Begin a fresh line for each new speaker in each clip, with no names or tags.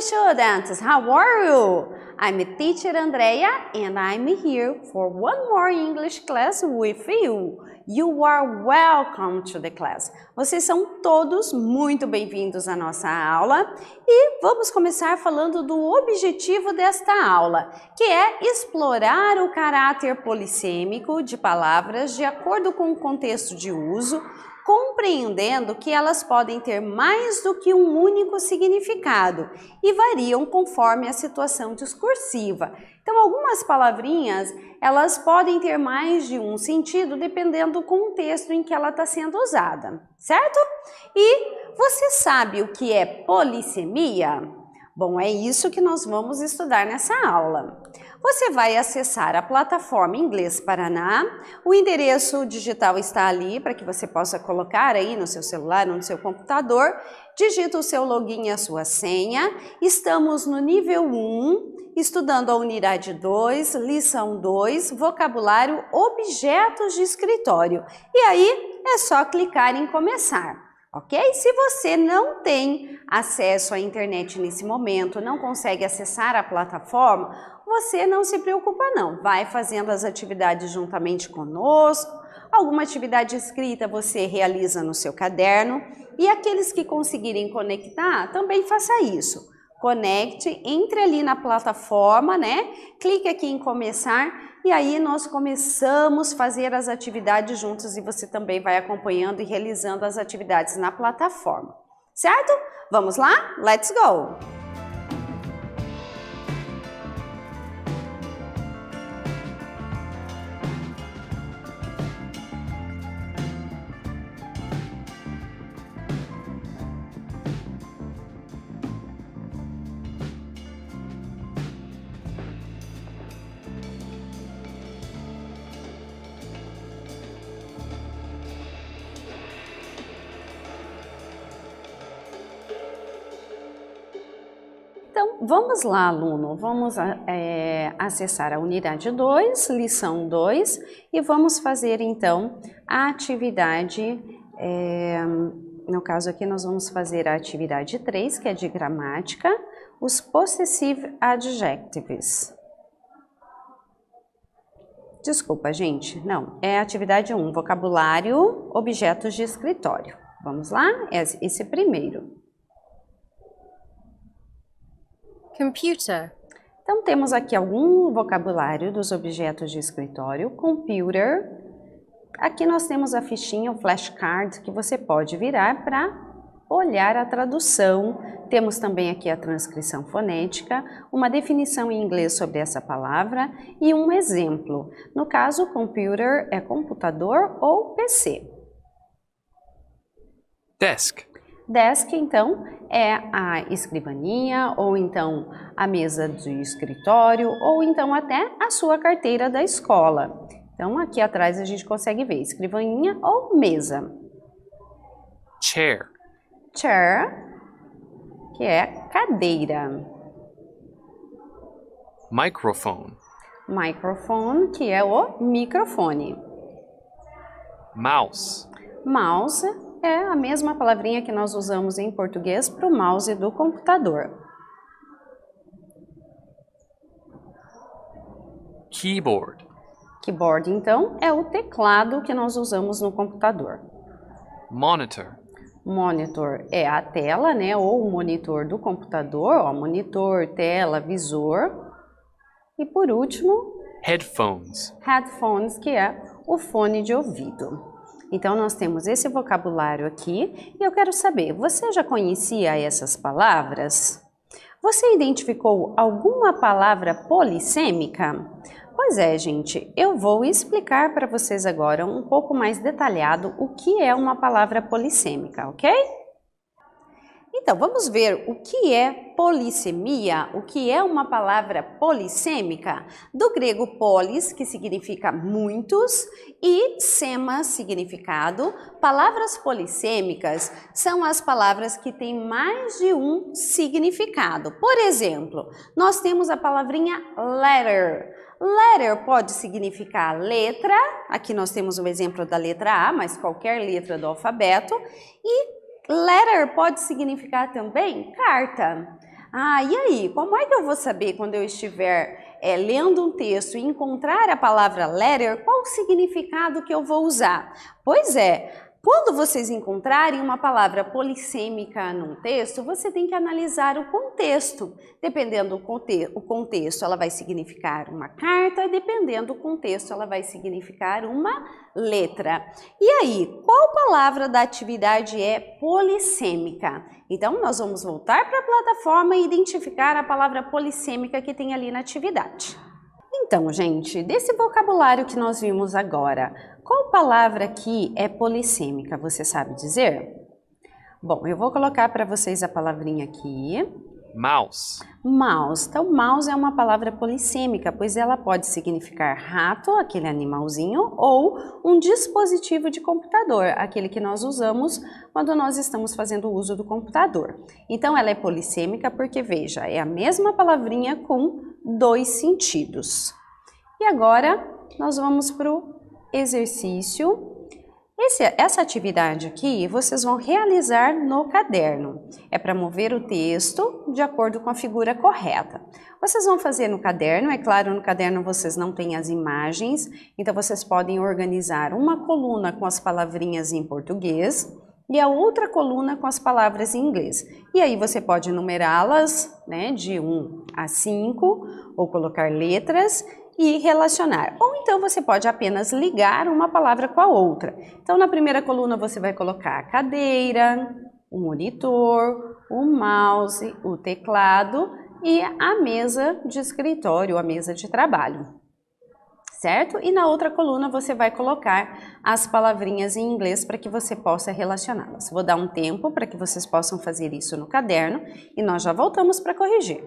students, how are you? I'm teacher Andrea and I'm here for one more English class with you. You are welcome to the class. Vocês são todos muito bem-vindos à nossa aula e vamos começar falando do objetivo desta aula, que é explorar o caráter polissêmico de palavras de acordo com o contexto de uso, compreendendo que elas podem ter mais do que um único significado e variam conforme a situação discursiva. Então, algumas palavrinhas, elas podem ter mais de um sentido dependendo do contexto em que ela está sendo usada, certo? E você sabe o que é polissemia? Bom, é isso que nós vamos estudar nessa aula. Você vai acessar a plataforma Inglês Paraná, o endereço digital está ali para que você possa colocar aí no seu celular ou no seu computador, digita o seu login e a sua senha. Estamos no nível 1, estudando a unidade 2, lição 2, vocabulário, objetos de escritório. E aí é só clicar em começar. Ok? Se você não tem acesso à internet nesse momento, não consegue acessar a plataforma, você não se preocupa não. Vai fazendo as atividades juntamente conosco. Alguma atividade escrita você realiza no seu caderno. E aqueles que conseguirem conectar, também faça isso. Conecte, entre ali na plataforma, né? Clique aqui em começar e aí nós começamos a fazer as atividades juntos e você também vai acompanhando e realizando as atividades na plataforma, certo? Vamos lá? Let's go! Então, vamos lá, aluno, vamos acessar a unidade 2, lição 2, e vamos fazer, então, a atividade, no caso aqui nós vamos fazer a atividade 3, que é de gramática, os possessive adjectives. Desculpa, gente, não, é a atividade 1, vocabulário, objetos de escritório. Vamos lá? Esse primeiro.
Computer.
Então, temos aqui algum vocabulário dos objetos de escritório. Computer. Aqui nós temos a fichinha, o flashcard, que você pode virar para olhar a tradução. Temos também aqui a transcrição fonética, uma definição em inglês sobre essa palavra e um exemplo. No caso, computer é computador ou PC.
Desk.
Desk, então, é a escrivaninha, ou então a mesa de escritório, ou então até a sua carteira da escola. Então, aqui atrás a gente consegue ver escrivaninha ou mesa.
Chair.
Chair, que é cadeira.
Microphone.
Microphone, que é o microfone.
Mouse.
Mouse é a mesma palavrinha que nós usamos em português para o mouse do computador.
Keyboard.
Keyboard, então, é o teclado que nós usamos no computador.
Monitor.
Monitor é a tela, né, ou o monitor do computador, ó, monitor, tela, visor. E por último,
Headphones.
headphones, que é o fone de ouvido. Então, nós temos esse vocabulário aqui e eu quero saber, você já conhecia essas palavras? Você identificou alguma palavra polissêmica? Pois é, gente, eu vou explicar para vocês agora um pouco mais detalhado o que é uma palavra polissêmica, ok? Então, vamos ver o que é polissemia, o que é uma palavra polissêmica. Do grego polis, que significa muitos, e sema, significado. Palavras polissêmicas são as palavras que têm mais de um significado. Por exemplo, nós temos a palavrinha letter. Letter pode significar letra, aqui nós temos o exemplo da letra A, mas qualquer letra do alfabeto, e letter pode significar também carta. Ah, e aí, como é que eu vou saber quando eu estiver lendo um texto e encontrar a palavra letter, qual o significado que eu vou usar? Pois é, quando vocês encontrarem uma palavra polissêmica num texto, você tem que analisar o contexto. Dependendo do contexto, ela vai significar uma carta, dependendo do contexto, ela vai significar uma letra. E aí, qual palavra da atividade é polissêmica? Então, nós vamos voltar para a plataforma e identificar a palavra polissêmica que tem ali na atividade. Então, gente, desse vocabulário que nós vimos agora, qual palavra aqui é polissêmica? Você sabe dizer? Bom, eu vou colocar para vocês a palavrinha aqui.
Mouse.
Mouse. Então, mouse é uma palavra polissêmica, pois ela pode significar rato, aquele animalzinho, ou um dispositivo de computador, aquele que nós usamos quando nós estamos fazendo o uso do computador. Então, ela é polissêmica porque, veja, é a mesma palavrinha com dois sentidos. E agora, nós vamos para o exercício. Essa atividade aqui, vocês vão realizar no caderno. É para mover o texto de acordo com a figura correta. Vocês vão fazer no caderno, é claro, no caderno vocês não têm as imagens, então vocês podem organizar uma coluna com as palavrinhas em português e a outra coluna com as palavras em inglês. E aí você pode numerá-las, né, de 1 a 5, ou colocar letras e relacionar. Ou então você pode apenas ligar uma palavra com a outra. Então, na primeira coluna você vai colocar a cadeira, o monitor, o mouse, o teclado e a mesa de escritório, a mesa de trabalho. Certo? E na outra coluna você vai colocar as palavrinhas em inglês para que você possa relacioná-las. Vou dar um tempo para que vocês possam fazer isso no caderno e nós já voltamos para corrigir.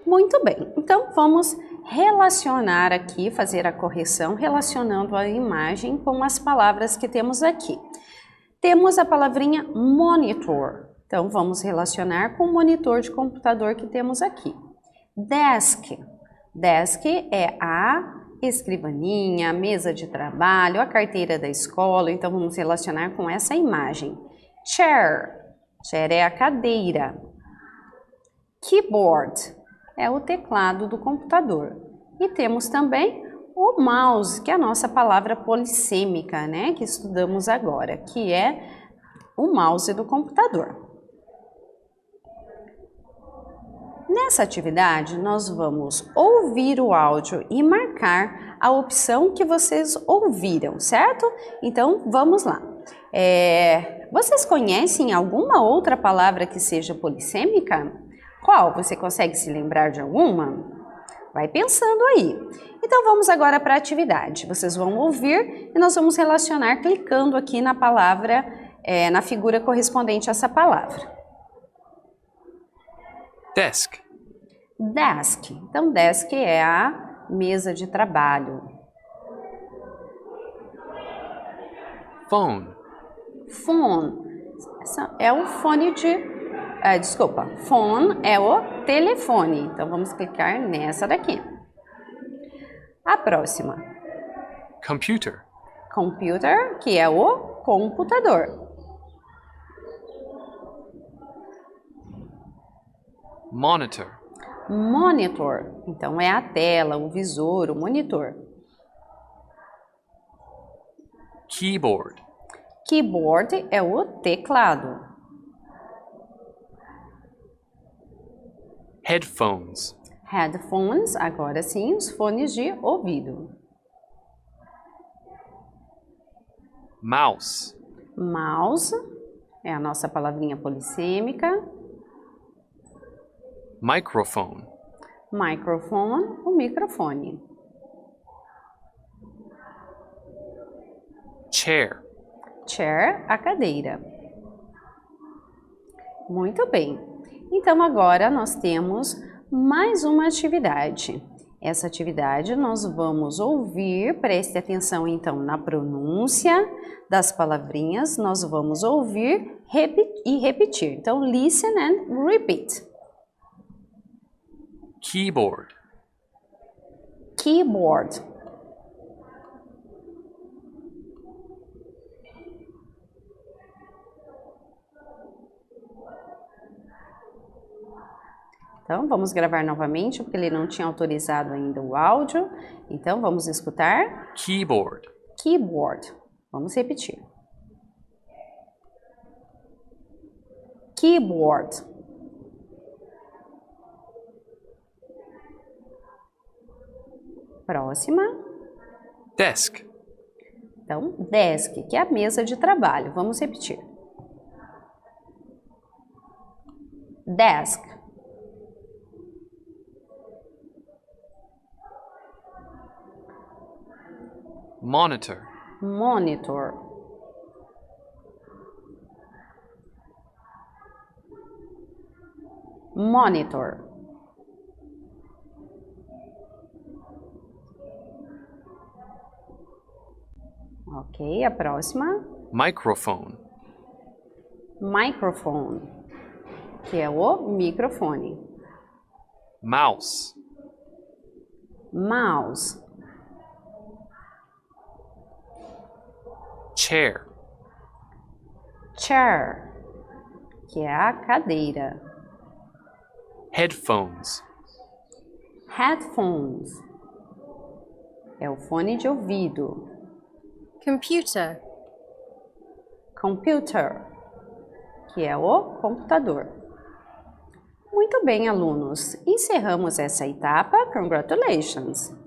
Muito bem, então vamos relacionar aqui, fazer a correção relacionando a imagem com as palavras que temos aqui. Temos a palavrinha monitor, então vamos relacionar com o monitor de computador que temos aqui. Desk, desk é a escrivaninha, a mesa de trabalho, a carteira da escola, então vamos relacionar com essa imagem. Chair, chair é a cadeira. Keyboard é o teclado do computador. E temos também o mouse, que é a nossa palavra polissêmica, né, que estudamos agora, que é o mouse do computador. Nessa atividade, nós vamos ouvir o áudio e marcar a opção que vocês ouviram, certo? Então, vamos lá. Vocês conhecem alguma outra palavra que seja polissêmica? Qual? Você consegue se lembrar de alguma? Vai pensando aí. Então vamos agora para a atividade. Vocês vão ouvir e nós vamos relacionar clicando aqui na palavra, na figura correspondente a essa palavra.
Desk.
Desk. Então desk é a mesa de trabalho.
Phone.
Phone. É o fone de... phone é o telefone. Então vamos clicar nessa daqui. A próxima.
Computer.
Computer, que é o computador.
Monitor.
Monitor, então é a tela, o visor, o monitor.
Keyboard.
Keyboard é o teclado.
Headphones.
Headphones, agora sim, os fones de ouvido.
Mouse.
Mouse é a nossa palavrinha polissêmica.
Microphone.
Microphone, o microfone.
Chair.
Chair, a cadeira. Muito bem. Então agora nós temos mais uma atividade. Essa atividade nós vamos ouvir, preste atenção então na pronúncia das palavrinhas, nós vamos ouvir e repetir. Então listen and repeat.
Keyboard.
Keyboard. Então, vamos gravar novamente, porque ele não tinha autorizado ainda o áudio. Então, vamos escutar.
Keyboard.
Keyboard. Vamos repetir. Keyboard. Próxima.
Desk.
Então, desk, que é a mesa de trabalho. Vamos repetir. Desk.
Monitor.
Monitor. Monitor. Ok, a próxima.
Microphone.
Microphone, que é o microfone.
Mouse.
Mouse.
Chair.
Chair, que é a cadeira.
Headphones.
Headphones, é o fone de ouvido.
Computer.
Computer, que é o computador. Muito bem, alunos. Encerramos essa etapa. Congratulations!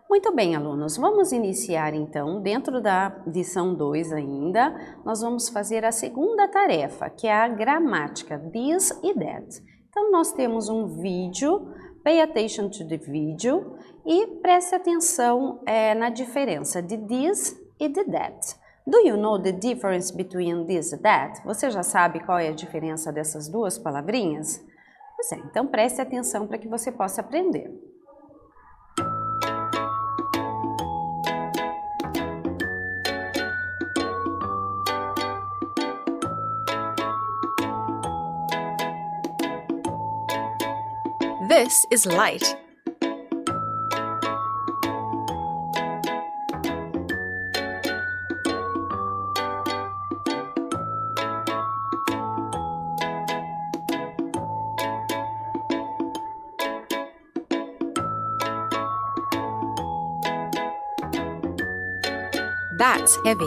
Muito bem, alunos. Vamos iniciar, então, dentro da lição 2 ainda, nós vamos fazer a segunda tarefa, que é a gramática, this e that. Então, nós temos um vídeo, pay attention to the video, e preste atenção na diferença de this e de that. Do you know the difference between this and that? Você já sabe qual é a diferença dessas duas palavrinhas? Pois é, então preste atenção para que você possa aprender.
This is light. That's heavy.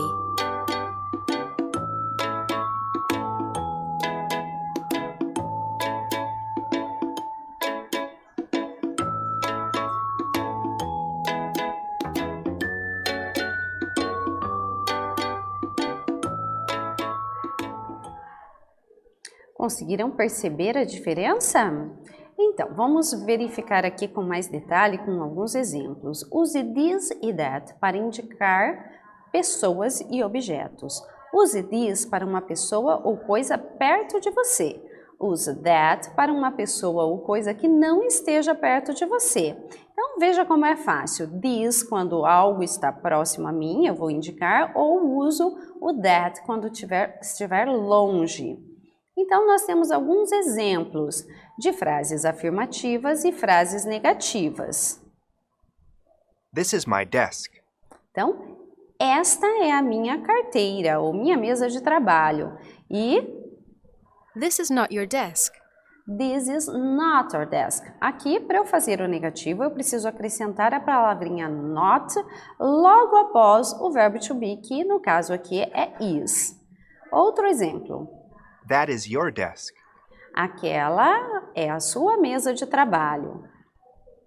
Conseguiram perceber a diferença? Então, vamos verificar aqui com mais detalhe com alguns exemplos. Use this e that para indicar pessoas e objetos. Use this para uma pessoa ou coisa perto de você. Use that para uma pessoa ou coisa que não esteja perto de você. Então, veja como é fácil. This, quando algo está próximo a mim, eu vou indicar, ou uso o that quando estiver longe. Então, nós temos alguns exemplos de frases afirmativas e frases negativas.
This is my desk.
Então, esta é a minha carteira ou minha mesa de trabalho. E
This is not your desk.
this is not our desk. Aqui, para eu fazer o negativo, eu preciso acrescentar a palavrinha not logo após o verbo to be, que no caso aqui é is. Outro exemplo.
That is your desk.
Aquela é a sua mesa de trabalho.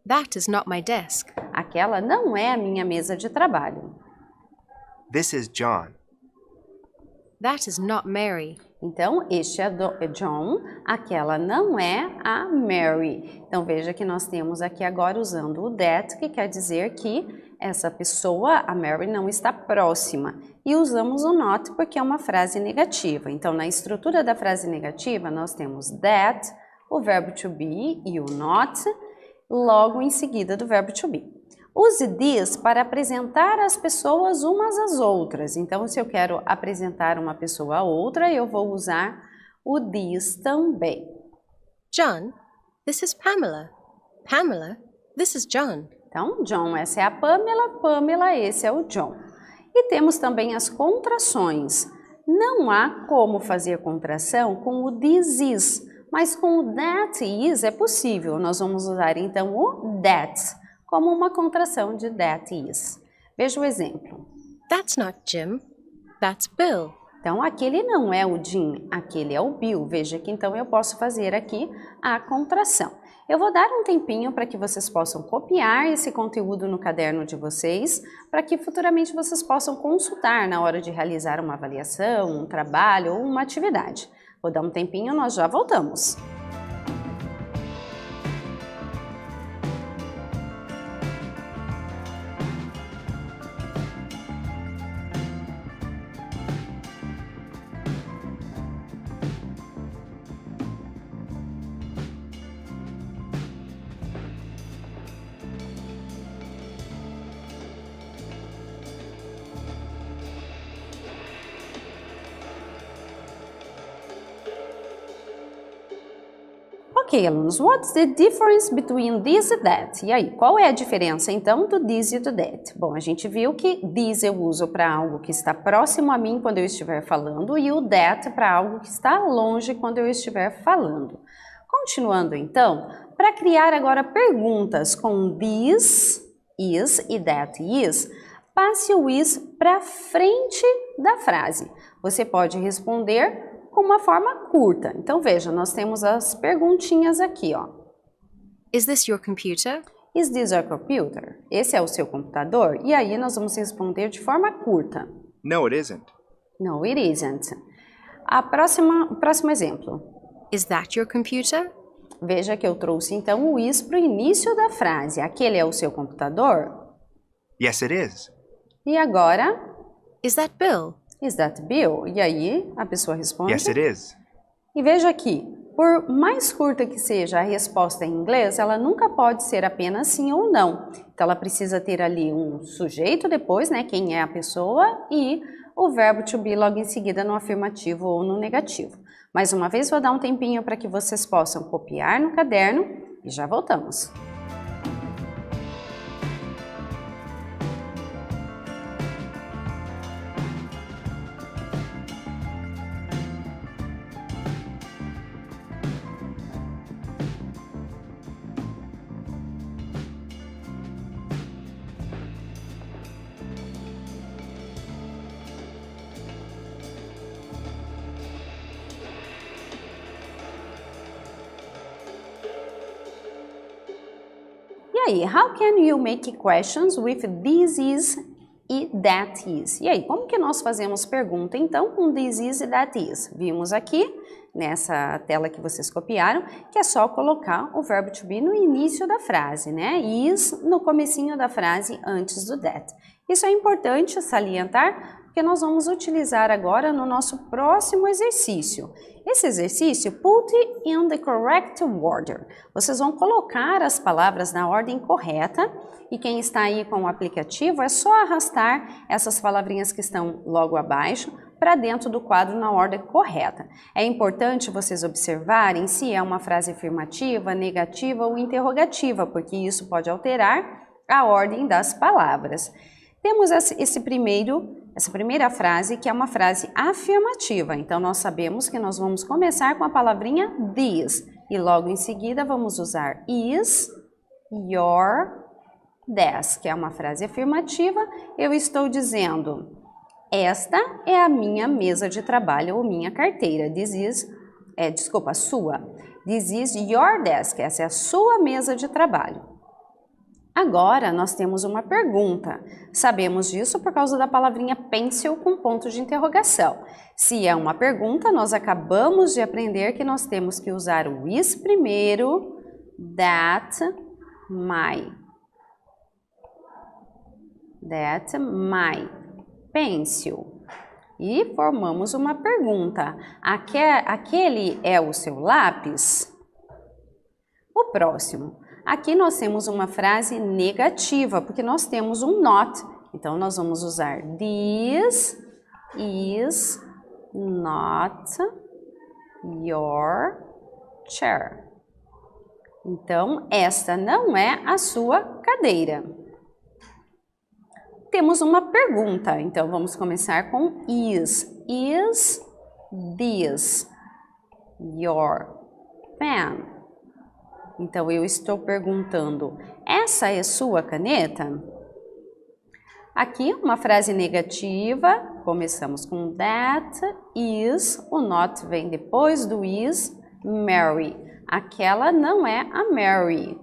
That is not my desk.
Aquela não é a minha mesa de trabalho.
This is John.
That is not Mary.
Então, este é John, aquela não é a Mary. Então, veja que nós temos aqui agora usando o that, que quer dizer que essa pessoa, a Mary, não está próxima. E usamos o not porque é uma frase negativa. Então, na estrutura da frase negativa, nós temos that, o verbo to be e o not, logo em seguida do verbo to be. Use this para apresentar as pessoas umas às outras. Então, se eu quero apresentar uma pessoa a outra, eu vou usar o this também.
John, this is Pamela. Pamela, this is John.
Então, John, essa é a Pamela, Pamela, esse é o John. E temos também as contrações. Não há como fazer contração com o this is, mas com o that is é possível. Nós vamos usar então o that como uma contração de that is. Veja o exemplo.
That's not Jim. That's Bill.
Então, aquele não é o Jim, aquele é o Bill. Veja que então eu posso fazer aqui a contração. Eu vou dar um tempinho para que vocês possam copiar esse conteúdo no caderno de vocês, para que futuramente vocês possam consultar na hora de realizar uma avaliação, um trabalho ou uma atividade. Vou dar um tempinho, nós já voltamos. Ok, alunos, what's the difference between this and that? E aí, qual é a diferença então do this e do that? Bom, a gente viu que this eu uso para algo que está próximo a mim quando eu estiver falando e o that para algo que está longe quando eu estiver falando. Continuando então, para criar agora perguntas com this is e that is, passe o is para frente da frase. Você pode responder com uma forma curta. Então, veja, nós temos as perguntinhas aqui, ó.
Is this your computer?
Is this your computer? Esse é o seu computador? E aí nós vamos responder de forma curta.
No, it isn't.
No, it isn't. O próximo exemplo.
Is that your computer?
Veja que eu trouxe então o is para o início da frase. Aquele é o seu computador?
Yes, it is.
E agora,
Is that Bill?
is that Bill? E aí a pessoa responde.
Yes, it is.
E veja aqui, por mais curta que seja a resposta em inglês, ela nunca pode ser apenas sim ou não. Então ela precisa ter ali um sujeito depois, né, quem é a pessoa, e o verbo to be logo em seguida no afirmativo ou no negativo. Mais uma vez vou dar um tempinho para que vocês possam copiar no caderno e já voltamos. E aí, how can you make questions with this is e that is. E aí, como que nós fazemos pergunta então com this is e that is? Vimos aqui nessa tela que vocês copiaram que é só colocar o verbo to be no início da frase, né? Is no comecinho da frase antes do that. Isso é importante salientar porque nós vamos utilizar agora no nosso próximo exercício. Esse exercício, put in the correct order. Vocês vão colocar as palavras na ordem correta e quem está aí com o aplicativo é só arrastar essas palavrinhas que estão logo abaixo para dentro do quadro na ordem correta. É importante vocês observarem se é uma frase afirmativa, negativa ou interrogativa, porque isso pode alterar a ordem das palavras. Temos essa primeira frase, que é uma frase afirmativa. Então, nós sabemos que nós vamos começar com a palavrinha this. E logo em seguida, vamos usar is your desk, que é uma frase afirmativa. Eu estou dizendo, esta é a minha mesa de trabalho ou minha carteira. Sua. This is your desk. Essa é a sua mesa de trabalho. Agora, nós temos uma pergunta. Sabemos disso por causa da palavrinha pencil com ponto de interrogação. Se é uma pergunta, nós acabamos de aprender que nós temos que usar o is primeiro, that, my pencil. E formamos uma pergunta. Aquele é o seu lápis? O próximo. Aqui nós temos uma frase negativa, porque nós temos um not. Então, nós vamos usar this is not your chair. Então, esta não é a sua cadeira. Temos uma pergunta, então vamos começar com is. Is this your pen? Então, eu estou perguntando, essa é sua caneta? Aqui, uma frase negativa, começamos com that is, o not vem depois do is, Mary. Aquela não é a Mary.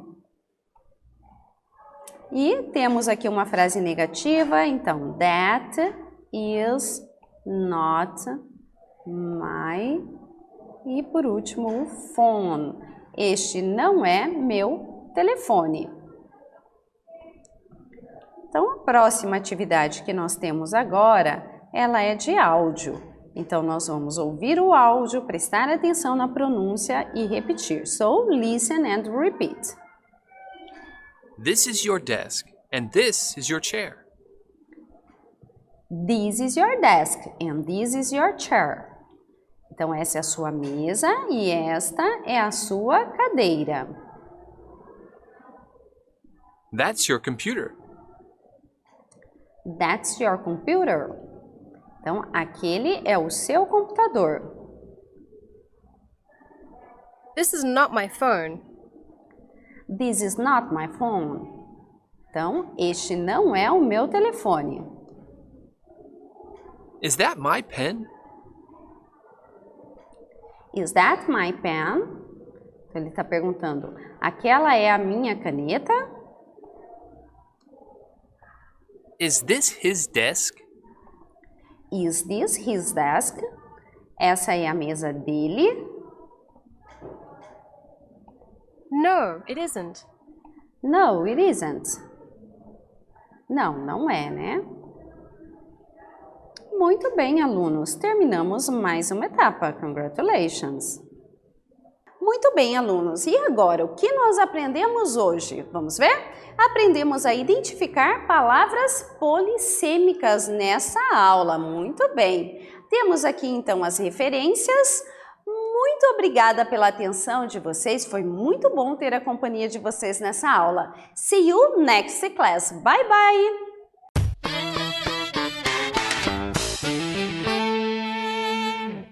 E temos aqui uma frase negativa, então, that is not my, e por último, o phone. Este não é meu telefone. Então, a próxima atividade que nós temos agora, ela é de áudio. Então, nós vamos ouvir o áudio, prestar atenção na pronúncia e repetir. So, listen and repeat.
This is your desk, and this is your chair.
This is your desk, and this is your chair. Então, essa é a sua mesa e esta é a sua cadeira.
That's your computer.
That's your computer. Então, aquele é o seu computador.
This is not my phone.
This is not my phone. Então, este não é o meu telefone.
Is that my pen?
Is that my pen? Então, ele está perguntando, aquela é a minha caneta?
Is this his desk?
Is this his desk? Essa é a mesa dele?
No, it isn't.
No, it isn't. Não, não é, né? Muito bem, alunos. Terminamos mais uma etapa. Congratulations! Muito bem, alunos. E agora, o que nós aprendemos hoje? Vamos ver? Aprendemos a identificar palavras polissêmicas nessa aula. Muito bem. Temos aqui, então, as referências. Muito obrigada pela atenção de vocês. Foi muito bom ter a companhia de vocês nessa aula. See you next class. Bye, bye!